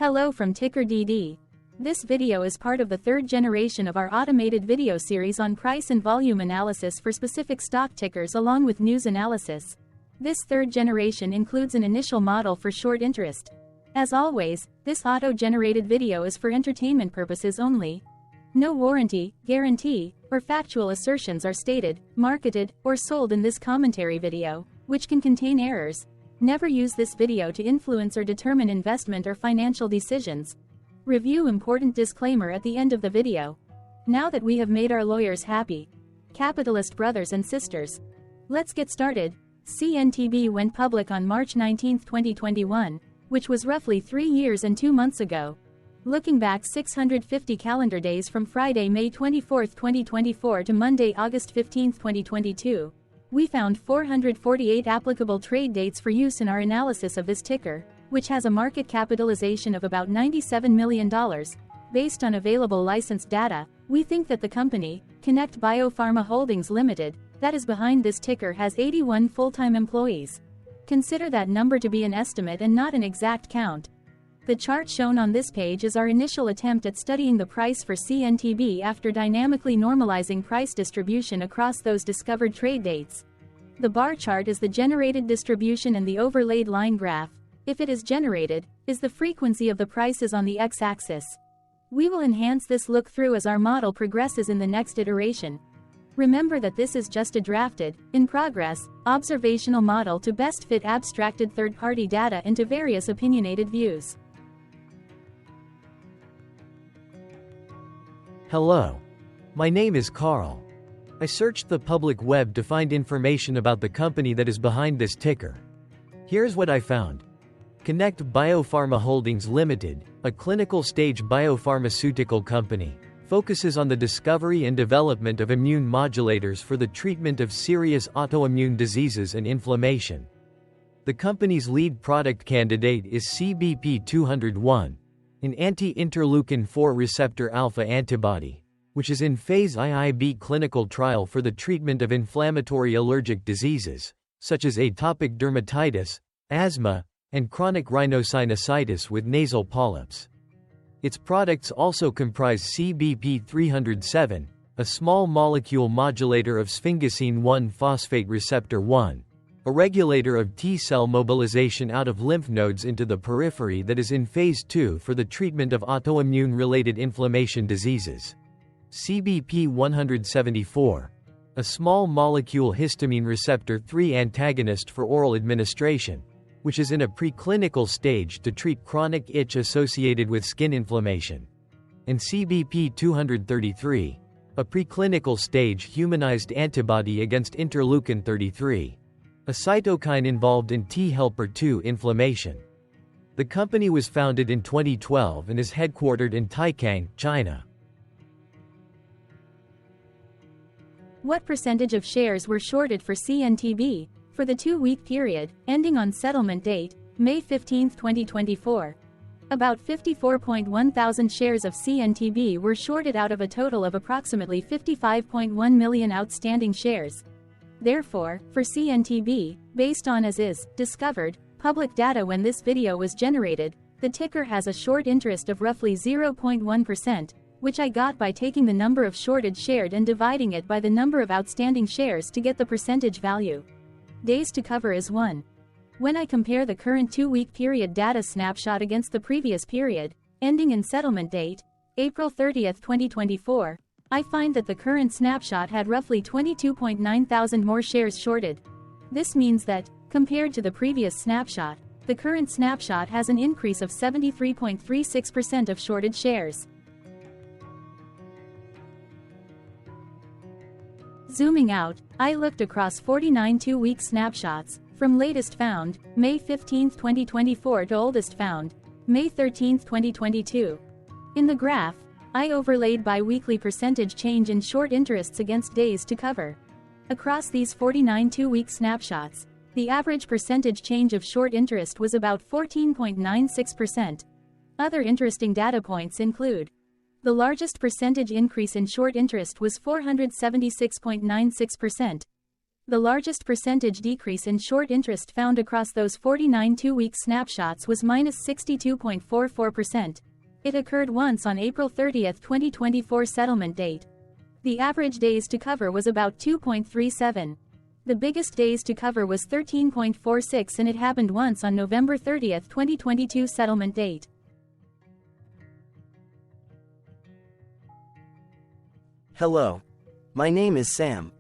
Hello from TickerDD. This video is part of the third generation of our automated video series on price and volume analysis for specific stock tickers along with news analysis. This third generation includes an initial model for short interest. As always, this auto-generated video is for entertainment purposes only. No warranty, guarantee, or factual assertions are stated, marketed, or sold in this commentary video, which can contain errors. Never use this video to influence or determine investment or financial decisions. Review important disclaimer at the end of the video. Now that we have made our lawyers happy, capitalist brothers and sisters, let's get started. CNTB went public on March 19, 2021, which was roughly 3 years and 2 months ago. Looking back 650 calendar days from Friday, May 24, 2024 to Monday, August 15, 2022, we found 448 applicable trade dates for use in our analysis of this ticker, which has a market capitalization of about $97 million. Based on available licensed data, we think that the company, Connect Biopharma Holdings Limited, that is behind this ticker has 81 full-time employees. Consider that number to be an estimate and not an exact count. The chart shown on this page is our initial attempt at studying the price for CNTB after dynamically normalizing price distribution across those discovered trade dates. The bar chart is the generated distribution and the overlaid line graph, if it is generated, is the frequency of the prices on the x-axis. We will enhance this look-through as our model progresses in the next iteration. Remember that this is just a drafted, in progress, observational model to best fit abstracted third-party data into various opinionated views. Hello. My name is Carl. I searched the public web to find information about the company that is behind this ticker. Here's what I found. Connect Biopharma Holdings Limited, a clinical-stage biopharmaceutical company, focuses on the discovery and development of immune modulators for the treatment of serious autoimmune diseases and inflammation. The company's lead product candidate is CBP-201, an anti-interleukin-4 receptor alpha antibody, which is in phase IIb clinical trial for the treatment of inflammatory allergic diseases, such as atopic dermatitis, asthma, and chronic rhinosinusitis with nasal polyps. Its products also comprise CBP-307, a small molecule modulator of sphingosine-1 phosphate receptor 1, a regulator of T-cell mobilization out of lymph nodes into the periphery that is in phase 2 for the treatment of autoimmune-related inflammation diseases. CBP-174, a small molecule histamine receptor 3 antagonist for oral administration, which is in a preclinical stage to treat chronic itch associated with skin inflammation. And CBP-233, a preclinical stage humanized antibody against interleukin-33, a cytokine involved in T helper 2 inflammation. The company was founded in 2012 and is headquartered in Taikang, China. What percentage of shares were shorted for CNTB for the 2-week period, ending on settlement date, May 15, 2024? About 54.1 thousand shares of CNTB were shorted out of a total of approximately 55.1 million outstanding shares. Therefore, for CNTB, based on as is, discovered, public data when this video was generated, the ticker has a short interest of roughly 0.1%, which I got by taking the number of shorted shared and dividing it by the number of outstanding shares to get the percentage value. Days to cover is 1. When I compare the current 2-week period data snapshot against the previous period, ending in settlement date, April 30, 2024, I find that the current snapshot had roughly 22.9 thousand more shares shorted. This means that, compared to the previous snapshot, the current snapshot has an increase of 73.36% of shorted shares. Zooming out, I looked across 49 2-week snapshots, from latest found, May 15, 2024 to oldest found, May 13, 2022. In the graph, I overlaid bi-weekly percentage change in short interests against days to cover. Across these 49 2-week snapshots, the average percentage change of short interest was about 14.96%. Other interesting data points include: the largest percentage increase in short interest was 476.96%. The largest percentage decrease in short interest found across those 49 two-week snapshots was -62.44%. It occurred once on April 30, 2024 settlement date. The average days to cover was about 2.37. The biggest days to cover was 13.46 and it happened once on November 30, 2022 settlement date. Hello. My name is Sam.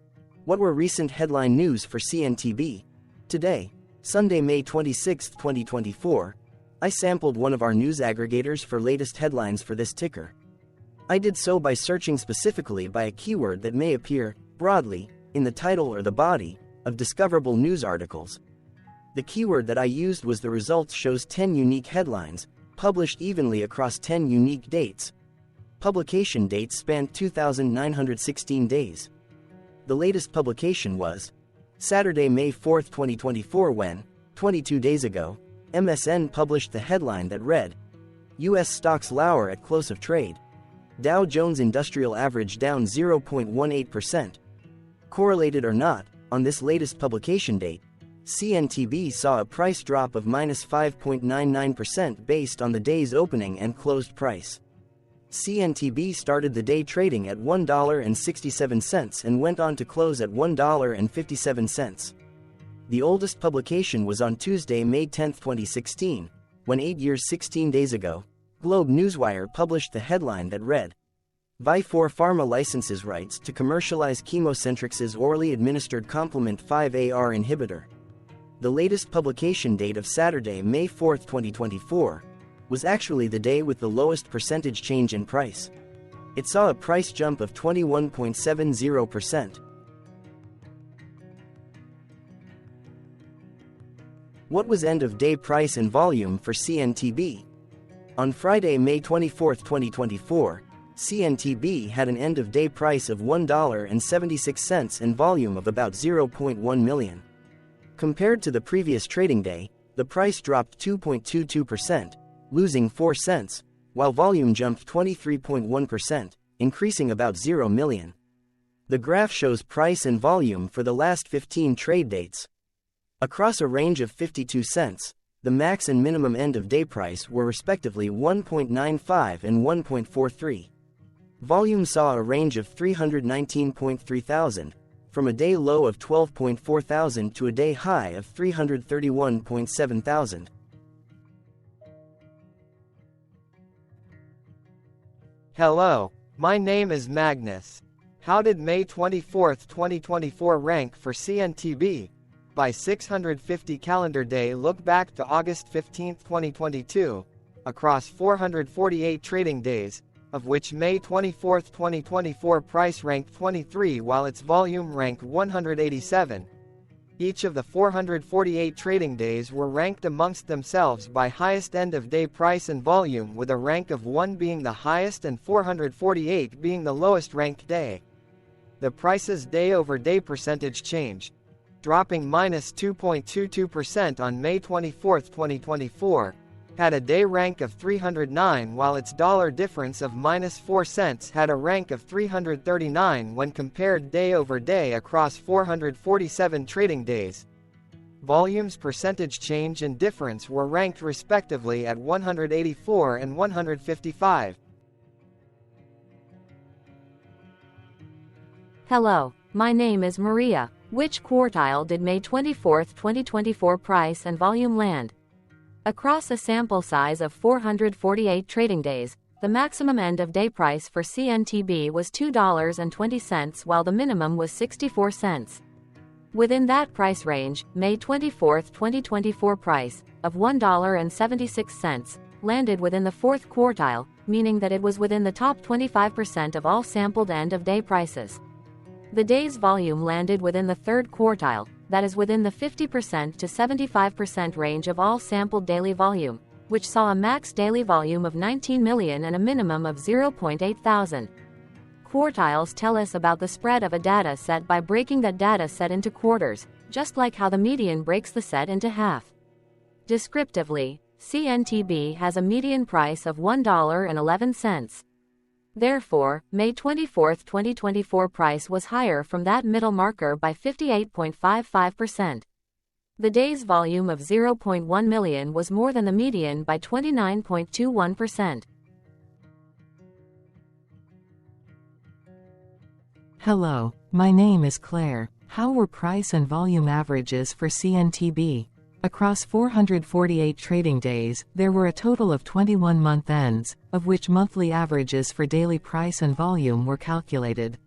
What were recent headline news for CNTB? Today, Sunday, May 26, 2024, I sampled one of our news aggregators for latest headlines for this ticker. I did so by searching specifically by a keyword that may appear, broadly, in the title or the body, of discoverable news articles. The keyword that I used was the results shows 10 unique headlines, published evenly across 10 unique dates. Publication dates spanned 2,916 days. The latest publication was Saturday, May 4, 2024 when, 22 days ago, MSN published the headline that read, U.S. stocks lower at close of trade. Dow Jones Industrial Average down 0.18%. Correlated or not, on this latest publication date, CNTB saw a price drop of -5.99% based on the day's opening and closed price. CNTB started the day trading at $1.67 and went on to close at $1.57. The oldest publication was on Tuesday, May 10, 2016, when 8 years 16 days ago, Globe Newswire published the headline that read, Vifor Pharma licenses rights to commercialize ChemoCentryx's orally administered complement 5AR inhibitor. The latest publication date of Saturday, May 4, 2024, was actually the day with the lowest percentage change in price. It saw a price jump of 21.70%. What was end-of-day price and volume for CNTB? On Friday, May 24, 2024, CNTB had an end-of-day price of $1.76 and volume of about 0.1 million. Compared to the previous trading day, the price dropped 2.22%, losing 4 cents, while volume jumped 23.1%, increasing about 0 million. The graph shows price and volume for the last 15 trade dates. Across a range of 52 cents, the max and minimum end-of-day price were respectively 1.95 and 1.43. Volume saw a range of 319.3 thousand, from a day low of 12.4 thousand to a day high of 331.7 thousand. Hello, my name is Magnus. How did May 24, 2024 rank for CNTB? By 650 calendar day look back to August 15, 2022, across 448 trading days, of which May 24, 2024 price ranked 23 while its volume ranked 187. Each of the 448 trading days were ranked amongst themselves by highest end-of-day price and volume, with a rank of 1 being the highest and 448 being the lowest ranked day. The price's day-over-day percentage change, dropping -2.22% on May 24, 2024, had a day rank of 309 while its dollar difference of -4 cents had a rank of 339 when compared day over day across 447 trading days. Volume's percentage change and difference were ranked respectively at 184 and 155. Hello, my name is Maria. Which quartile did May 24, 2024 price and volume land? Across a sample size of 448 trading days, the maximum end-of-day price for CNTB was $2.20 while the minimum was 64 cents. Within that price range, May 24, 2024 price, of $1.76, landed within the fourth quartile, meaning that it was within the top 25% of all sampled end-of-day prices. The day's volume landed within the third quartile, that is within the 50% to 75% range of all sampled daily volume, which saw a max daily volume of 19 million and a minimum of 0.8 thousand. Quartiles tell us about the spread of a data set by breaking that data set into quarters, just like how the median breaks the set into half. Descriptively, CNTB has a median price of $1.11. Therefore, May 24, 2024 price was higher from that middle marker by 58.55%. The day's volume of 0.1 million was more than the median by 29.21%. Hello, my name is Claire. How were price and volume averages for CNTB? Across 448 trading days, there were a total of 21 month ends, of which monthly averages for daily price and volume were calculated.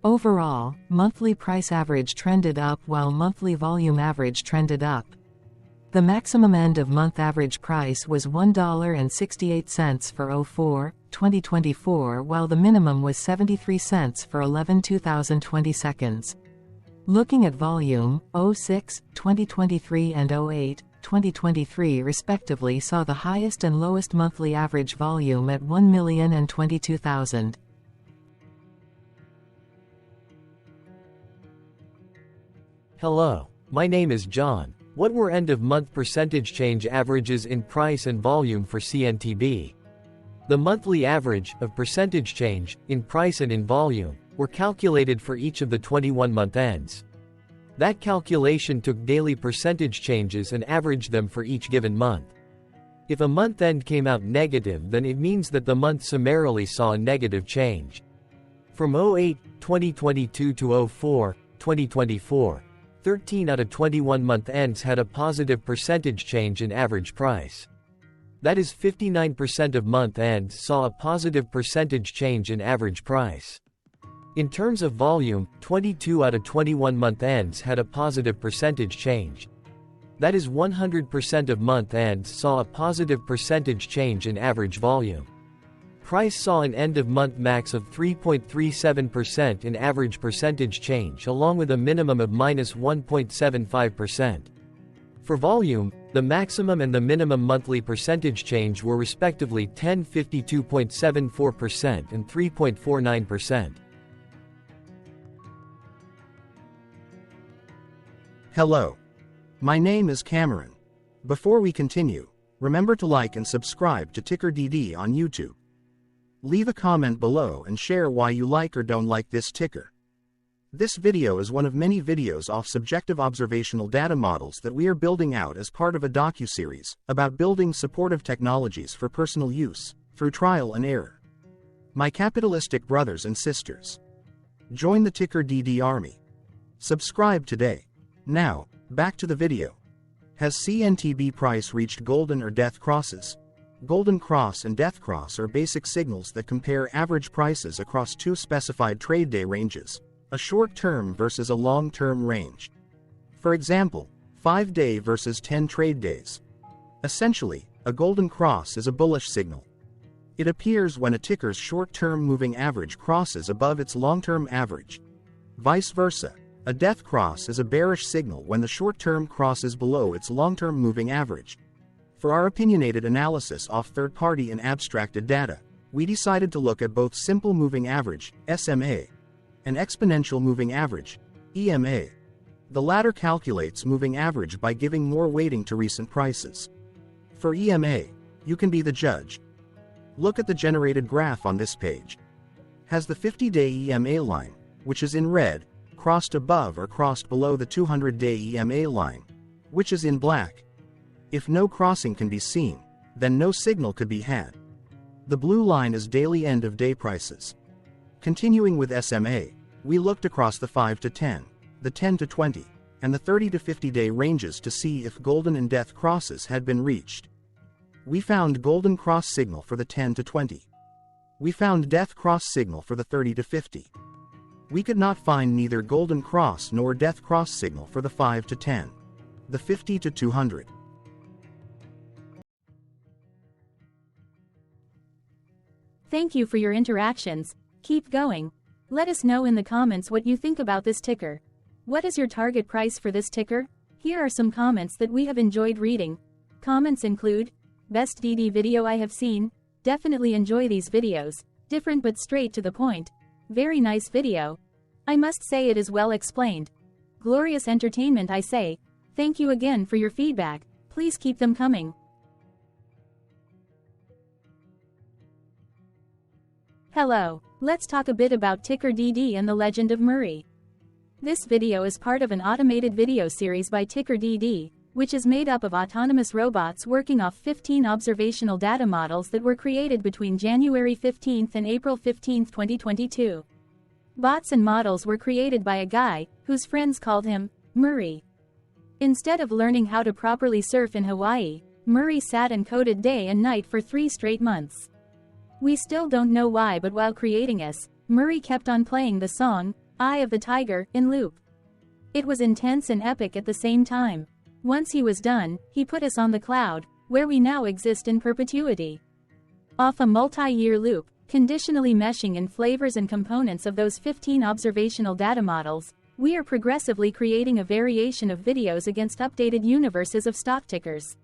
Overall, monthly price average trended up while monthly volume average trended up. The maximum end of month average price was $1.68 for 04/2024, while the minimum was 73 cents for 11/2020 seconds. Looking at volume, 06/2023 and 08/2023 respectively saw the highest and lowest monthly average volume at 1,000,000 and 22,000. Hello, my name is John. What were end-of-month percentage change averages in price and volume for CNTB? The monthly average of percentage change in price and in volume were calculated for each of the 21 month ends. That calculation took daily percentage changes and averaged them for each given month. If a month end came out negative, then it means that the month summarily saw a negative change. From 08/2022 to 04/2024, 13 out of 21 month ends had a positive percentage change in average price. That is, 59% of month ends saw a positive percentage change in average price. In terms of volume, 22 out of 21 month ends had a positive percentage change. That is, 100% of month ends saw a positive percentage change in average volume. Price saw an end-of-month max of 3.37% in average percentage change, along with a minimum of -1.75%. For volume, the maximum and the minimum monthly percentage change were respectively 10.52.74% and 3.49%. Hello. My name is Cameron. Before we continue, remember to like and subscribe to TickerDD on YouTube. Leave a comment below and share why you like or don't like this ticker. This video is one of many videos off subjective observational data models that we are building out as part of a docuseries about building supportive technologies for personal use through trial and error. My capitalistic brothers and sisters, join the TickerDD army. Subscribe today. Now, back to the video. Has CNTB price reached golden or death crosses? Golden cross and death cross are basic signals that compare average prices across two specified trade day ranges, a short-term versus a long-term range. For example, 5-day versus 10 trade days. Essentially, a golden cross is a bullish signal. It appears when a ticker's short-term moving average crosses above its long-term average. Vice versa, a death cross is a bearish signal when the short-term crosses below its long-term moving average. For our opinionated analysis off third-party and abstracted data, we decided to look at both simple moving average, SMA, and exponential moving average, EMA. The latter calculates moving average by giving more weighting to recent prices. For EMA, you can be the judge. Look at the generated graph on this page. Has the 50-day EMA line, which is in red, crossed above or crossed below the 200-day EMA line, which is in black? If no crossing can be seen, then no signal could be had. The blue line is daily end-of-day prices. Continuing with SMA, we looked across the 5 to 10, the 10 to 20, and the 30 to 50-day ranges to see if golden and death crosses had been reached. We found golden cross signal for the 10 to 20. We found death cross signal for the 30 to 50. We could not find neither golden cross nor death cross signal for the 5 to 10, the 50 to 200. Thank you for your interactions. Keep going. Let us know in the comments what you think about this ticker. What is your target price for this ticker? Here are some comments that we have enjoyed reading. Comments include, best DD video I have seen, definitely enjoy these videos, different but straight to the point. Very nice video. I must say it is well explained. Glorious entertainment I say. Thank you again for your feedback. Please keep them coming. Hello, let's talk a bit about TickerDD and the legend of Murray. This video is part of an automated video series by TickerDD, which is made up of autonomous robots working off 15 observational data models that were created between January 15 and April 15, 2022. Bots and models were created by a guy, whose friends called him Murray. Instead of learning how to properly surf in Hawaii, Murray sat and coded day and night for 3 straight months. We still don't know why, but while creating us, Murray kept on playing the song, Eye of the Tiger, in loop. It was intense and epic at the same time. Once he was done, he put us on the cloud, where we now exist in perpetuity. Off a multi-year loop, conditionally meshing in flavors and components of those 15 observational data models, we are progressively creating a variation of videos against updated universes of stock tickers.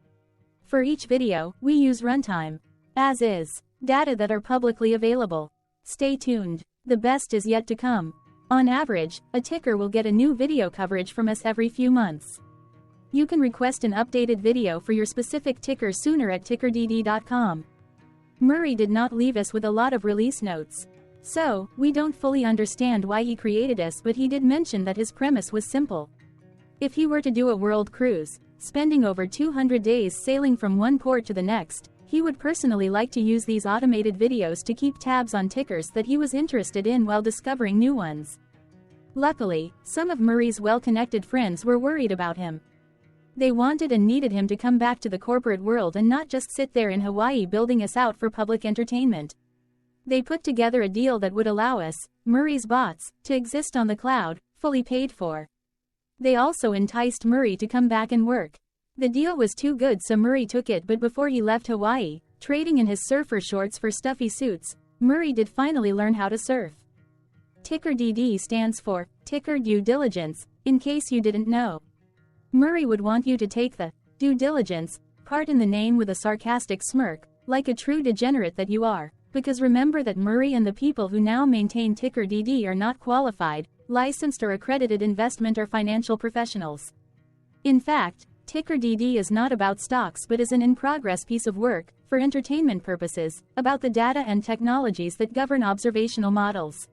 For each video, we use runtime, as is, data that are publicly available. Stay tuned. The best is yet to come. On average, a ticker will get a new video coverage from us every few months. You can request an updated video for your specific ticker sooner at TickerDD.com. Murray did not leave us with a lot of release notes. So, we don't fully understand why he created us, but he did mention that his premise was simple. If he were to do a world cruise, spending over 200 days sailing from one port to the next, he would personally like to use these automated videos to keep tabs on tickers that he was interested in while discovering new ones. Luckily, some of Murray's well-connected friends were worried about him. They wanted and needed him to come back to the corporate world and not just sit there in Hawaii building us out for public entertainment. They put together a deal that would allow us, Murray's bots, to exist on the cloud, fully paid for. They also enticed Murray to come back and work. The deal was too good, so Murray took it, but before he left Hawaii, trading in his surfer shorts for stuffy suits, Murray did finally learn how to surf. TickerDD stands for Ticker Due Diligence, in case you didn't know. Murray would want you to take the due diligence part in the name with a sarcastic smirk, like a true degenerate that you are, because remember that Murray and the people who now maintain TickerDD are not qualified, licensed or accredited investment or financial professionals. In fact, TickerDD is not about stocks but is an in-progress piece of work, for entertainment purposes, about the data and technologies that govern observational models.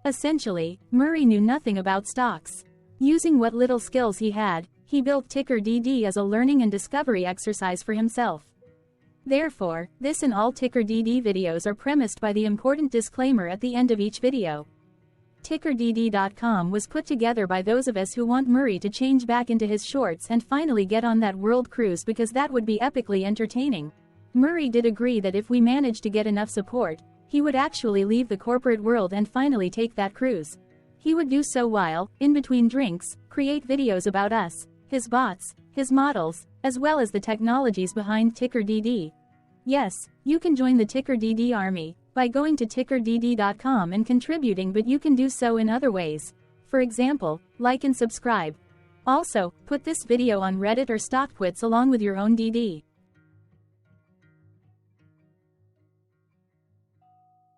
Essentially, Murray knew nothing about stocks. Using what little skills he had, he built TickerDD as a learning and discovery exercise for himself. Therefore, this and all TickerDD videos are premised by the important disclaimer at the end of each video. TickerDD.com was put together by those of us who want Murray to change back into his shorts and finally get on that world cruise, because that would be epically entertaining. Murray did agree that if we managed to get enough support, he would actually leave the corporate world and finally take that cruise. He would do so while, in between drinks, create videos about us, his bots, his models, as well as the technologies behind TickerDD. Yes, you can join the TickerDD army by going to TickerDD.com and contributing, but you can do so in other ways. For example, like and subscribe. Also, put this video on Reddit or StockTwits along with your own DD.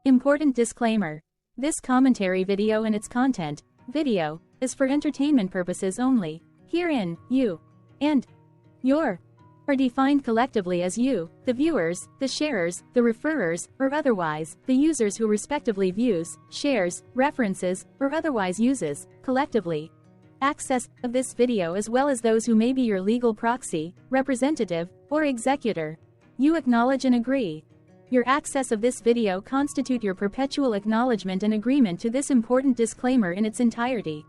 Important disclaimer. This commentary video and its content, video, is for entertainment purposes only. Herein, you and your are defined collectively as you, the viewers, the sharers, the referrers, or otherwise, the users who respectively views, shares, references, or otherwise uses, collectively, access of this video, as well as those who may be your legal proxy, representative, or executor. You acknowledge and agree. Your access of this video constitute your perpetual acknowledgement and agreement to this important disclaimer in its entirety.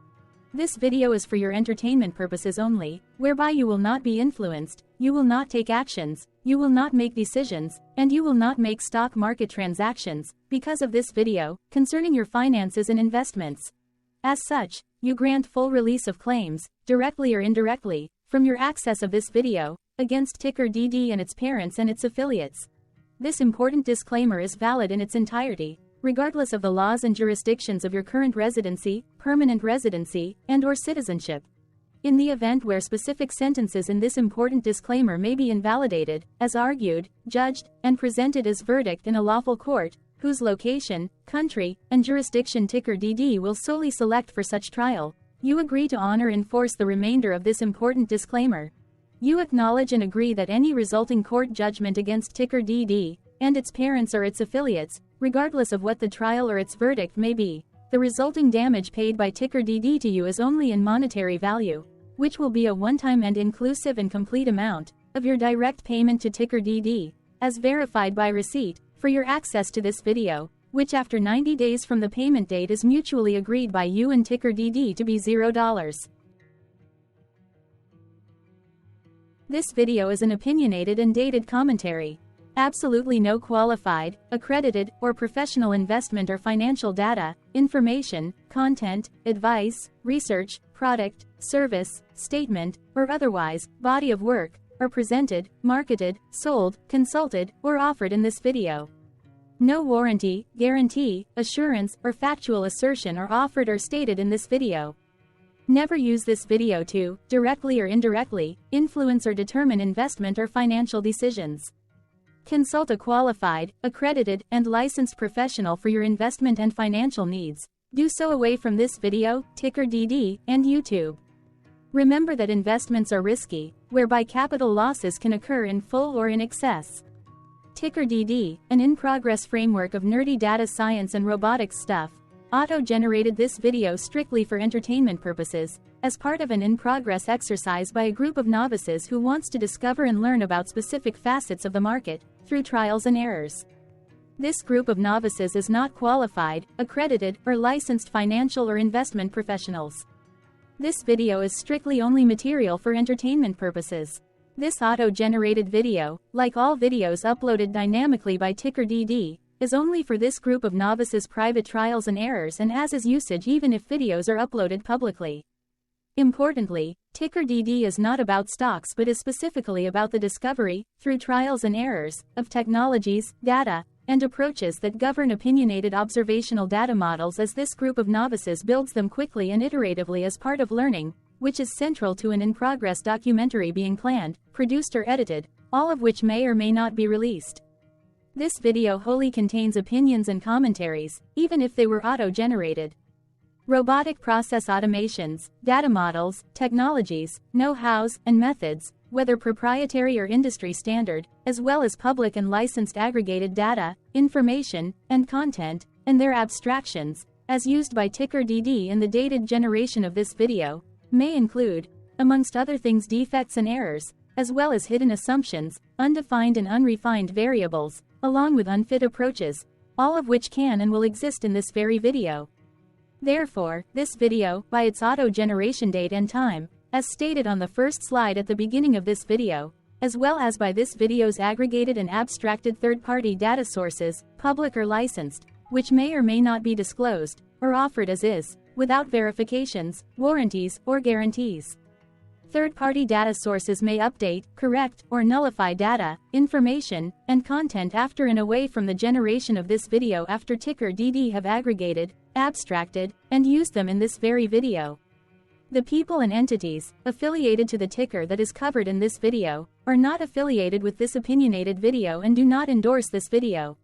This video is for your entertainment purposes only, whereby you will not be influenced, you will not take actions, you will not make decisions, and you will not make stock market transactions, because of this video, concerning your finances and investments. As such, you grant full release of claims, directly or indirectly, from your access of this video, against TickerDD and its parents and its affiliates. This important disclaimer is valid in its entirety, regardless of the laws and jurisdictions of your current residency, permanent residency, and/or citizenship. In the event where specific sentences in this important disclaimer may be invalidated, as argued, judged, and presented as verdict in a lawful court, whose location, country, and jurisdiction TickerDD will solely select for such trial, you agree to honor and enforce the remainder of this important disclaimer. You acknowledge and agree that any resulting court judgment against TickerDD, and its parents or its affiliates, Regardless of what the trial or its verdict may be, the resulting damage paid by TickerDD to you is only in monetary value, which will be a one-time and inclusive and complete amount of your direct payment to TickerDD, as verified by receipt, for your access to this video, which after 90 days from the payment date is mutually agreed by you and TickerDD to be $0. This video is an opinionated and dated commentary. Absolutely no qualified, accredited, or professional investment or financial data, information, content, advice, research, product, service, statement, or otherwise, body of work, are presented, marketed, sold, consulted, or offered in this video. No warranty, guarantee, assurance, or factual assertion are offered or stated in this video. Never use this video to, directly or indirectly, influence or determine investment or financial decisions. Consult a qualified, accredited, and licensed professional for your investment and financial needs. Do so away from this video, TickerDD, and YouTube. Remember that investments are risky, whereby capital losses can occur in full or in excess. TickerDD, an in-progress framework of nerdy data science and robotics stuff, auto-generated this video strictly for entertainment purposes, as part of an in-progress exercise by a group of novices who wants to discover and learn about specific facets of the market, through trials and errors. This group of novices is not qualified, accredited, or licensed financial or investment professionals. This video is strictly only material for entertainment purposes. This auto-generated video, like all videos uploaded dynamically by TickerDD, is only for this group of novices' private trials and errors and as is usage even if videos are uploaded publicly. Importantly, TickerDD is not about stocks but is specifically about the discovery, through trials and errors, of technologies, data, and approaches that govern opinionated observational data models as this group of novices builds them quickly and iteratively as part of learning, which is central to an in-progress documentary being planned, produced or edited, all of which may or may not be released. This video wholly contains opinions and commentaries, even if they were auto-generated. Robotic process automations, data models, technologies, know-hows, and methods, whether proprietary or industry standard, as well as public and licensed aggregated data, information, and content, and their abstractions, as used by TickerDD in the dated generation of this video, may include, amongst other things, defects and errors, as well as hidden assumptions, undefined and unrefined variables, along with unfit approaches, all of which can and will exist in this very video. Therefore, this video, by its auto-generation date and time, as stated on the first slide at the beginning of this video, as well as by this video's aggregated and abstracted third-party data sources, public or licensed, which may or may not be disclosed, or offered as is, without verifications, warranties, or guarantees. Third-party data sources may update, correct, or nullify data, information, and content after and away from the generation of this video after TickerDD have aggregated, abstracted, and used them in this very video. The people and entities affiliated to the ticker that is covered in this video are not affiliated with this opinionated video and do not endorse this video.